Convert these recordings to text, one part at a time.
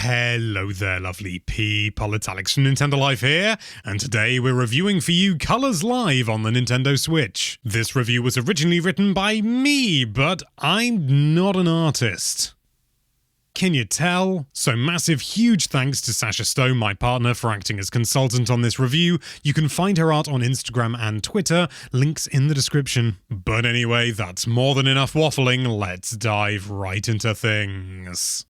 Hello there, lovely people. It's Alex from Nintendo Life here, and today we're reviewing for you Colors Live on the Nintendo Switch. This review was originally written by me, but I'm not an artist. Can you tell? So massive, huge thanks to Sasha Stone, my partner, for acting as consultant on this review. You can find her art on Instagram and Twitter, links in the description. But anyway, that's more than enough waffling, let's dive right into things.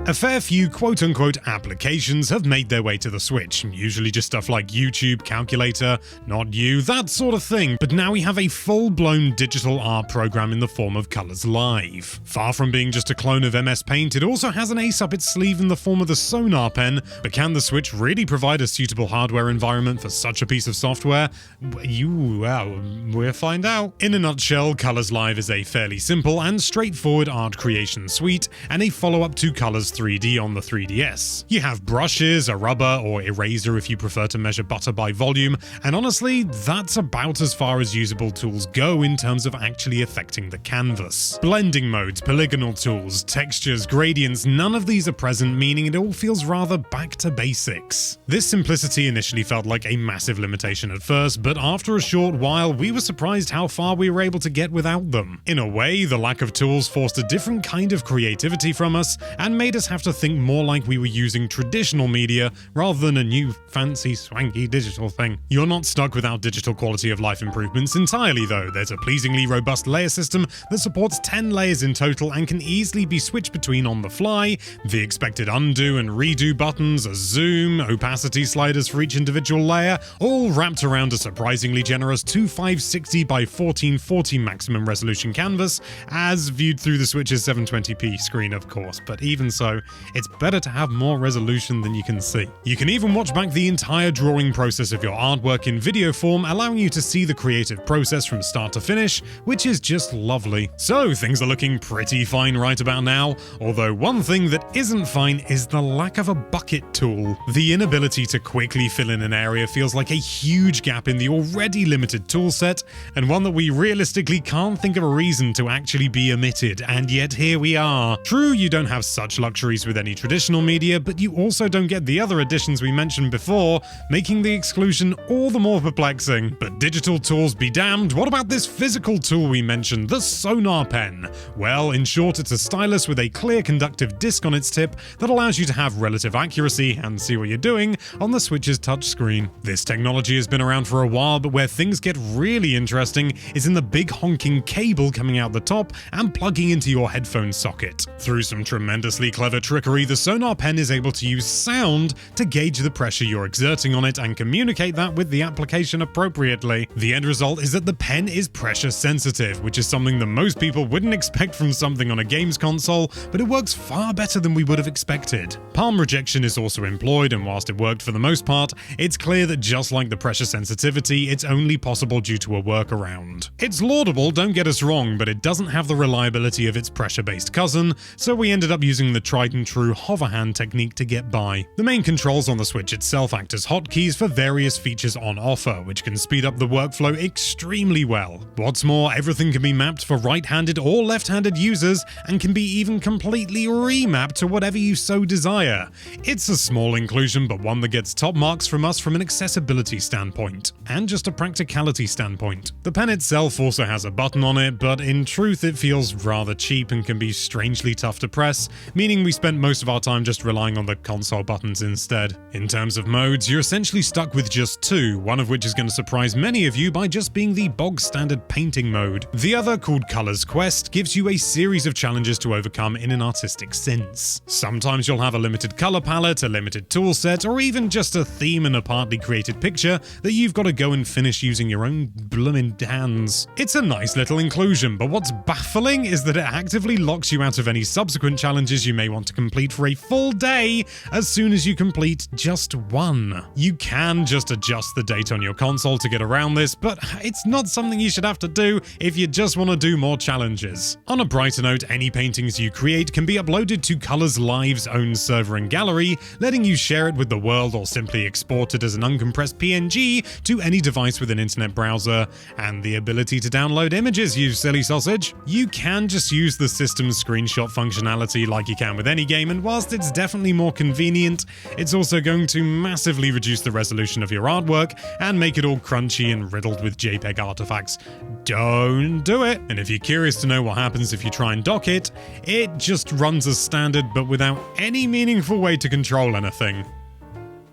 A fair few quote-unquote applications have made their way to the Switch, usually just stuff like YouTube, Calculator, Not You, that sort of thing, but now we have a full-blown digital art program in the form of Colors Live. Far from being just a clone of MS Paint, it also has an ace up its sleeve in the form of the Sonar Pen, but can the Switch really provide a suitable hardware environment for such a piece of software? We'll find out. In a nutshell, Colors Live is a fairly simple and straightforward art creation suite, and a follow-up to Colors 3D on the 3DS. You have brushes, a rubber or eraser if you prefer to measure butter by volume, and honestly, that's about as far as usable tools go in terms of actually affecting the canvas. Blending modes, polygonal tools, textures, gradients, none of these are present, meaning it all feels rather back to basics. This simplicity initially felt like a massive limitation at first, but after a short while, we were surprised how far we were able to get without them. In a way, the lack of tools forced a different kind of creativity from us, and made us have to think more like we were using traditional media rather than a new fancy swanky digital thing. You're not stuck without digital quality of life improvements entirely though. There's a pleasingly robust layer system that supports 10 layers in total and can easily be switched between on the fly, the expected undo and redo buttons, a zoom, opacity sliders for each individual layer, all wrapped around a surprisingly generous 2560 by 1440 maximum resolution canvas, as viewed through the Switch's 720p screen of course, but even so, it's better to have more resolution than you can see. You can even watch back the entire drawing process of your artwork in video form, allowing you to see the creative process from start to finish, which is just lovely. So things are looking pretty fine right about now, although one thing that isn't fine is the lack of a bucket tool. The inability to quickly fill in an area feels like a huge gap in the already limited toolset, and one that we realistically can't think of a reason to actually be omitted, and yet here we are. True, you don't have such luxuries with any traditional media, but you also don't get the other additions we mentioned before, making the exclusion all the more perplexing. But digital tools be damned, what about this physical tool we mentioned, the Sonar Pen? Well, in short, it's a stylus with a clear conductive disc on its tip that allows you to have relative accuracy and see what you're doing on the Switch's touchscreen. This technology has been around for a while, but where things get really interesting is in the big honking cable coming out the top and plugging into your headphone socket. Through some tremendously clever trickery, the Sonar Pen is able to use sound to gauge the pressure you're exerting on it and communicate that with the application appropriately. The end result is that the pen is pressure sensitive, which is something that most people wouldn't expect from something on a games console, but it works far better than we would have expected. Palm rejection is also employed, and whilst it worked for the most part, it's clear that just like the pressure sensitivity, it's only possible due to a workaround. It's laudable, don't get us wrong, but it doesn't have the reliability of its pressure-based cousin, so we ended up using the tried and true hover hand technique to get by. The main controls on the Switch itself act as hotkeys for various features on offer, which can speed up the workflow extremely well. What's more, everything can be mapped for right-handed or left-handed users and can be even completely remapped to whatever you so desire. It's a small inclusion, but one that gets top marks from us from an accessibility standpoint, and just a practicality standpoint. The pen itself also has a button on it, but in truth it feels rather cheap and can be strangely tough to press, meaning we spent most of our time just relying on the console buttons instead. In terms of modes, you're essentially stuck with just two, one of which is going to surprise many of you by just being the bog standard painting mode. The other, called Colors Quest, gives you a series of challenges to overcome in an artistic sense. Sometimes you'll have a limited color palette, a limited tool set, or even just a theme in a partly created picture that you've got to go and finish using your own bloomin' hands. It's a nice little inclusion, but what's baffling is that it actively locks you out of any subsequent challenges you may want to complete for a full day as soon as you complete just one. You can just adjust the date on your console to get around this, but it's not something you should have to do if you just want to do more challenges. On a brighter note, any paintings you create can be uploaded to Colors Live's own server and gallery, letting you share it with the world or simply export it as an uncompressed PNG to any device with an internet browser, and the ability to download images, you silly sausage. You can just use the system's screenshot functionality like you can with any game, and whilst it's definitely more convenient, it's also going to massively reduce the resolution of your artwork and make it all crunchy and riddled with JPEG artifacts. Don't do it! And if you're curious to know what happens if you try and dock it, it just runs as standard but without any meaningful way to control anything.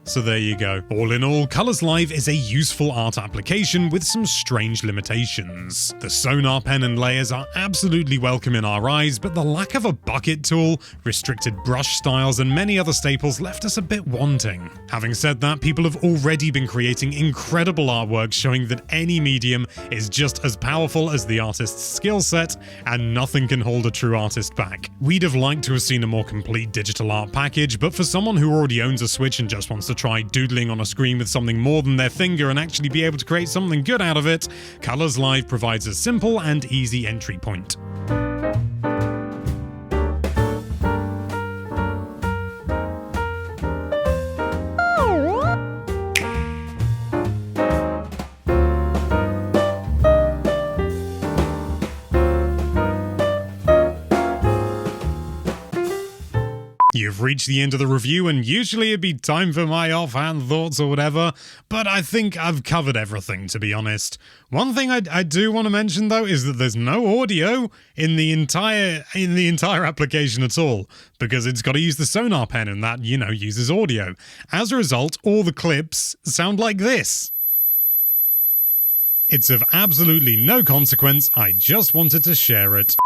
So there you go. All in all, Colors Live is a useful art application with some strange limitations. The Sonar Pen and layers are absolutely welcome in our eyes, but the lack of a bucket tool, restricted brush styles, and many other staples left us a bit wanting. Having said that, people have already been creating incredible artwork showing that any medium is just as powerful as the artist's skill set, and nothing can hold a true artist back. We'd have liked to have seen a more complete digital art package, but for someone who already owns a Switch and just wants to try doodling on a screen with something more than their finger and actually be able to create something good out of it, Colors Live provides a simple and easy entry point. You've reached the end of the review, and usually it'd be time for my offhand thoughts or whatever, but I think I've covered everything, to be honest. One thing I do want to mention, though, is that there's no audio in the entire application at all, because it's got to use the Sonar Pen, and that, uses audio. As a result, all the clips sound like this. It's of absolutely no consequence, I just wanted to share it.